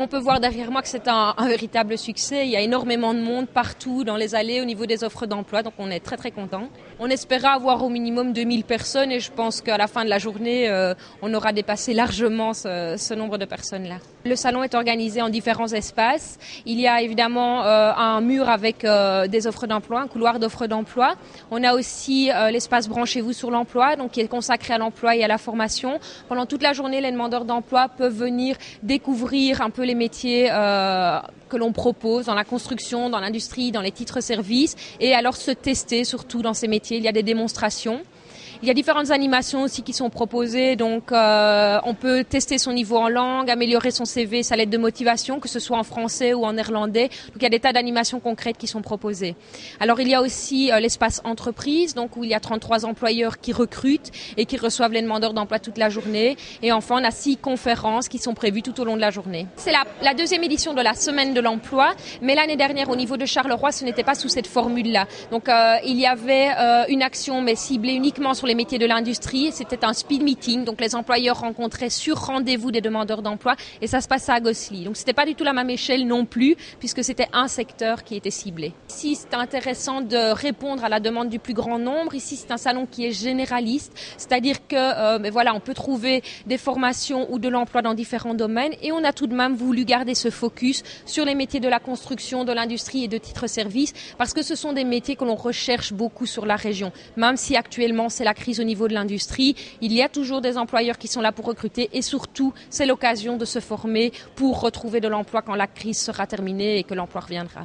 On peut voir derrière moi que c'est un véritable succès. Il y a énormément de monde partout dans les allées au niveau des offres d'emploi, donc on est très très contents. On espérait avoir au minimum 2000 personnes et je pense qu'à la fin de la journée, on aura dépassé largement ce nombre de personnes-là. Le salon est organisé en différents espaces. Il y a évidemment un mur avec des offres d'emploi, un couloir d'offres d'emploi. On a aussi l'espace Branchez-vous sur l'emploi, donc qui est consacré à l'emploi et à la formation. Pendant toute la journée, les demandeurs d'emploi peuvent venir découvrir un peu les métiers que l'on propose dans la construction, dans l'industrie, dans les titres-services et alors se tester surtout dans ces métiers. Il y a des démonstrations. Il y a différentes animations aussi qui sont proposées, donc on peut tester son niveau en langue, améliorer son CV, sa lettre de motivation, que ce soit en français ou en néerlandais. Donc il y a des tas d'animations concrètes qui sont proposées. Alors il y a aussi l'espace entreprise, donc où il y a 33 employeurs qui recrutent et qui reçoivent les demandeurs d'emploi toute la journée. Et enfin on a 6 conférences qui sont prévues tout au long de la journée. C'est la deuxième édition de la semaine de l'emploi, mais l'année dernière au niveau de Charleroi, ce n'était pas sous cette formule-là. Donc il y avait une action mais ciblée uniquement sur les métiers de l'industrie. C'était un speed meeting, donc les employeurs rencontraient sur rendez-vous des demandeurs d'emploi et ça se passait à Gosselies. Donc c'était pas du tout la même échelle non plus puisque c'était un secteur qui était ciblé. Ici c'est intéressant de répondre à la demande du plus grand nombre. Ici c'est un salon qui est généraliste, c'est-à-dire que voilà, on peut trouver des formations ou de l'emploi dans différents domaines et on a tout de même voulu garder ce focus sur les métiers de la construction, de l'industrie et de titres-services parce que ce sont des métiers que l'on recherche beaucoup sur la région. Même si actuellement c'est la crise au niveau de l'industrie, il y a toujours des employeurs qui sont là pour recruter et surtout c'est l'occasion de se former pour retrouver de l'emploi quand la crise sera terminée et que l'emploi reviendra.